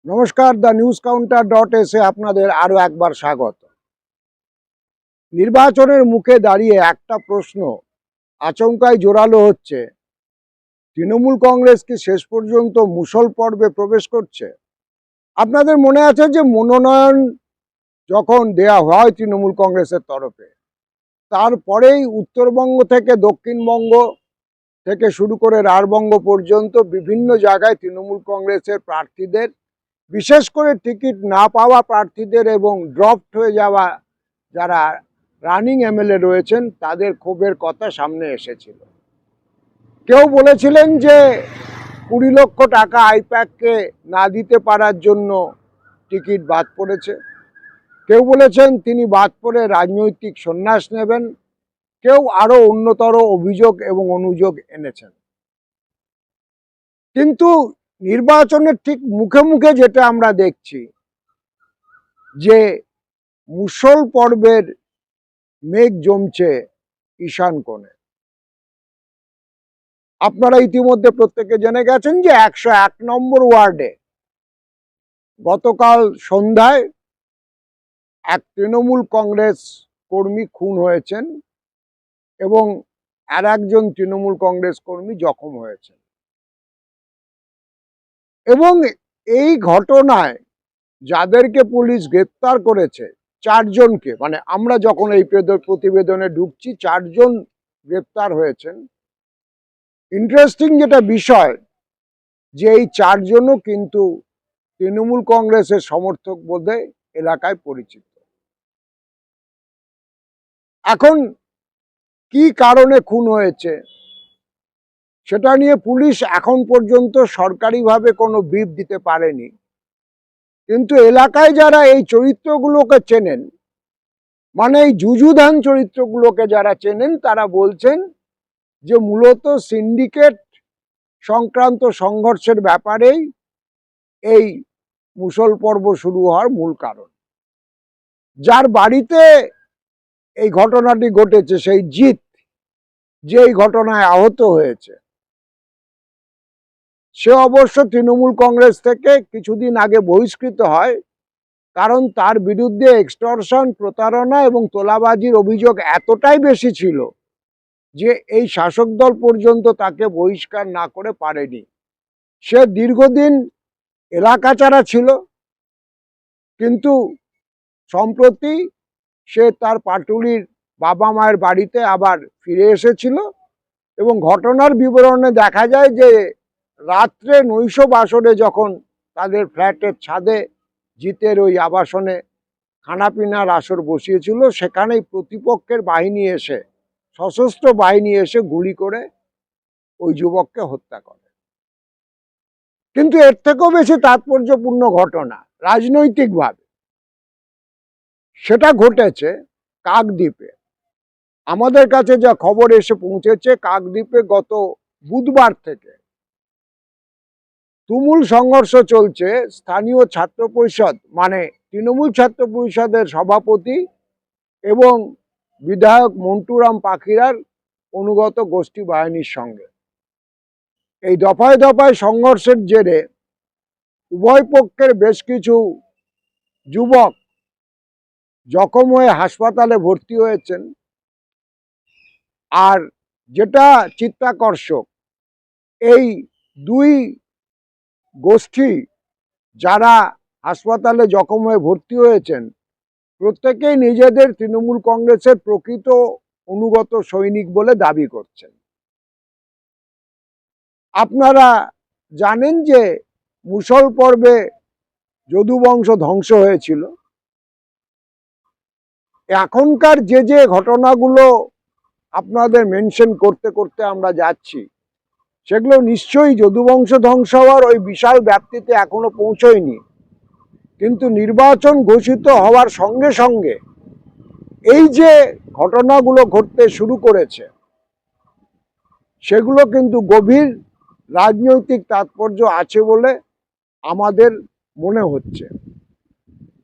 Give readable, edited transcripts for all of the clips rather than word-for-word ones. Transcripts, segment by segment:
নমস্কার, the news counter .এসে আপনাদের আরো একবার স্বাগত। নির্বাচনের মুখে দাঁড়িয়ে একটা প্রশ্ন আচমকাই জোরালো হচ্ছে, তৃণমূল কংগ্রেস কি শেষ পর্যন্ত মুষল পর্বে প্রবেশ করছে? আপনাদের মনে আছে যে মনোনয়ন যখন দেয়া হয় তৃণমূল কংগ্রেসের তরফে, তারপরেই উত্তরবঙ্গ থেকে দক্ষিণবঙ্গ থেকে শুরু করে রাঢ়বঙ্গ পর্যন্ত বিভিন্ন জায়গায় তৃণমূল কংগ্রেসের প্রার্থীদের, বিশেষ করে টিকিট না পাওয়া প্রার্থীদের এবং ড্রপড হয়ে যাওয়া যারা রানিং এমএলএ রয়েছেন তাদের ক্ষোভের কথা সামনে এসেছিল। কেউ বলেছিলেন যে 20 লক্ষ টাকা আইপ্যাককে না দিতে পারার জন্য টিকিট বাদ পড়েছে, কেউ বলেছেন তিনি বাদ পড়ে রাজনৈতিক সন্ন্যাস নেবেন, কেউ আরো অন্যতর অভিযোগ এবং অনুযোগ এনেছেন। কিন্তু নির্বাচনের ঠিক মুখে মুখে যেটা আমরা দেখছি যে মুষল পর্বের মেঘ জমছে ঈশান কোণে। আপনারা ইতিমধ্যে প্রত্যেকে জেনে গেছেন যে 101 নম্বর ওয়ার্ডে গতকাল সন্ধ্যায় এক তৃণমূল কংগ্রেস কর্মী খুন হয়েছেন এবং আর একজন তৃণমূল কংগ্রেস কর্মী জখম হয়েছেন। এবং এই ঘটনায় যাদেরকে পুলিশ গ্রেপ্তার করেছে, 4 জনকে, মানে আমরা যখন এই প্রতিবেদনে ঢুকছি 4 জন গ্রেপ্তার হয়েছেন। ইন্টারেস্টিং যেটা বিষয় যে এই 4 জনও কিন্তু তৃণমূল কংগ্রেসের সমর্থক বলে এলাকায় পরিচিত। এখন কি কারণে খুন হয়েছে সেটা নিয়ে পুলিশ এখন পর্যন্ত সরকারিভাবে কোনো ব্রিফ দিতে পারেনি, কিন্তু এলাকায় যারা এই চরিত্রগুলোকে চেনেন, মানে এই যুযুধান চরিত্রগুলোকে যারা চেনেন, তারা বলছেন যে মূলত সিন্ডিকেট সংক্রান্ত সংঘর্ষের ব্যাপারেই এই মুষল পর্ব শুরু হওয়ার মূল কারণ। যার বাড়িতে এই ঘটনাটি ঘটেছে, সেই জিৎ, যে এই ঘটনায় আহত হয়েছে, সে অবশ্য তৃণমূল কংগ্রেস থেকে কিছুদিন আগে বহিষ্কৃত হয়, কারণ তার বিরুদ্ধে এক্সটর্শন, প্রতারণা এবং তোলাবাজির অভিযোগ এতটাই বেশি ছিল যে এই শাসক দল পর্যন্ত তাকে বহিষ্কার না করে পারেনি। সে দীর্ঘদিন এলাকাছাড়া ছিল, কিন্তু সম্প্রতি সে তার পাটুলির বাবা মায়ের বাড়িতে আবার ফিরে এসেছিল এবং ঘটনার বিবরণে দেখা যায় যে রাত্রে নৈশ বাসরে যখন তাদের ফ্ল্যাটের ছাদে জিতের ওই আবাসনে খানাপিনার আসর বসিয়েছিল, সেখানেই প্রতিপক্ষের বাহিনী এসে, সশস্ত্র বাহিনী এসে গুলি করে ওই যুবককে হত্যা করে। কিন্তু এর থেকেও বেশি তাৎপর্যপূর্ণ ঘটনা রাজনৈতিকভাবে সেটা ঘটেছে কাকদ্বীপে। আমাদের কাছে যা খবর এসে পৌঁছেছে, কাকদ্বীপে গত বুধবার থেকে তুমুল সংঘর্ষ চলছে স্থানীয় ছাত্র পরিষদ, মানে তৃণমূল ছাত্র পরিষদের সভাপতি এবং বিধায়ক মন্টুরাম পাখিরার অনুগত গোষ্ঠী বাহিনীর সঙ্গে। এই দফায় দফায় সংঘর্ষের জেরে উভয় পক্ষের বেশ কিছু যুবক জখম হয়ে হাসপাতালে ভর্তি হয়েছেন। আর যেটা চিত্তাকর্ষক, এই দুই গোষ্ঠী যারা হাসপাতালে জখম হয়ে ভর্তি হয়েছেন, প্রত্যেকেই নিজেদের তৃণমূল কংগ্রেসের প্রকৃত অনুগত সৈনিক বলে দাবি করছেন। আপনারা জানেন যে মুষল পর্বে যদুবংশ ধ্বংস হয়েছিল। এখনকার যে যে ঘটনাগুলো আপনাদের মেনশন করতে করতে আমরা যাচ্ছি, সেগুলো নিশ্চয়ই যদুবংশ ধ্বংস হওয়ার ওই বিশাল ব্যাপ্তিতে এখনো পৌঁছয়নি, কিন্তু নির্বাচন ঘোষিত হওয়ার সঙ্গে সঙ্গে এই যে ঘটনাগুলো ঘটতে শুরু করেছে, সেগুলো কিন্তু গভীর রাজনৈতিক তাৎপর্য আছে বলে আমাদের মনে হচ্ছে।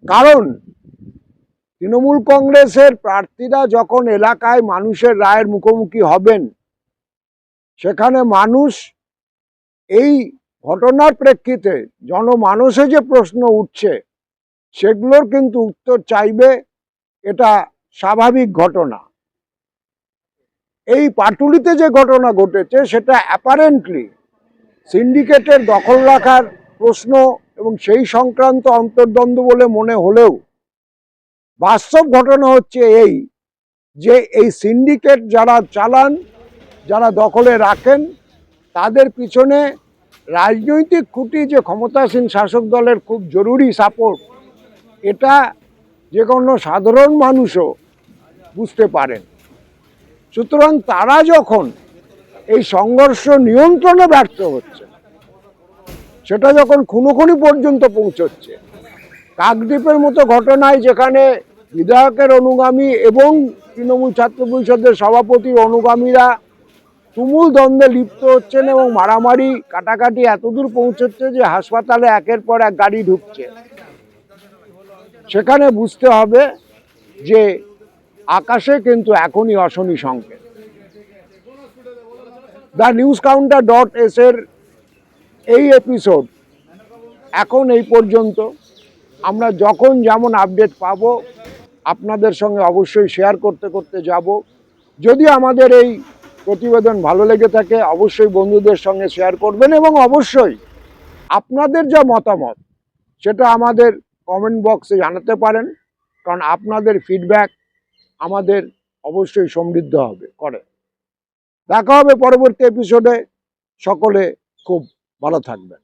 কারণ তৃণমূল কংগ্রেসের প্রার্থীরা যখন এলাকায় মানুষের রায়ের মুখোমুখি হবেন, সেখানে মানুষ এই ঘটনার প্রেক্ষিতে জনমানসে যে প্রশ্ন উঠছে সেগুলোর কিন্তু উত্তর চাইবে, এটা স্বাভাবিক ঘটনা। এই পাটুলিতে যে ঘটনা ঘটেছে সেটা অ্যাপারেন্টলি সিন্ডিকেটের দখল রাখার প্রশ্ন এবং সেই সংক্রান্ত অন্তর্দ্বন্দ্ব বলে মনে হলেও বাস্তব ঘটনা হচ্ছে এই যে এই সিন্ডিকেট যারা চালান, যারা দখলে রাখেন, তাদের পিছনে রাজনৈতিক খুঁটি যে ক্ষমতাসীন শাসক দলের খুব জরুরি সাপোর্ট, এটা যে কোনো সাধারণ মানুষও বুঝতে পারেন। সুতরাং তারা যখন এই সংঘর্ষ নিয়ন্ত্রণে ব্যর্থ হচ্ছে, সেটা যখন খুনোখুনি পর্যন্ত পৌঁছচ্ছে, কাকদ্বীপের মতো ঘটনায় যেখানে বিধায়কের অনুগামী এবং তৃণমূল ছাত্র পরিষদের সভাপতির অনুগামীরা তুমুল দ্বন্দ্বে লিপ্ত হচ্ছেন এবং মারামারি কাটাকাটি এতদূর পৌঁছচ্ছে যে হাসপাতালে একের পর এক গাড়ি ঢুকছে, সেখানে বুঝতে হবে যে আকাশে কিন্তু এখনই অশনি সংকেত। TheNewsCounter.s এর এই এপিসোড এখন এই পর্যন্ত। আমরা যখন যেমন আপডেট পাব আপনাদের সঙ্গে অবশ্যই শেয়ার করতে করতে যাব। যদি আমাদের এই প্রতিবেদন ভালো লেগে থাকে অবশ্যই বন্ধুদের সঙ্গে শেয়ার করবেন এবং অবশ্যই আপনাদের যা মতামত সেটা আমাদের কমেন্ট বক্সে জানাতে পারেন, কারণ আপনাদের ফিডব্যাক আমাদের অবশ্যই সমৃদ্ধ করে। দেখা হবে পরবর্তী এপিসোডে। সকলে খুব ভালো থাকবেন।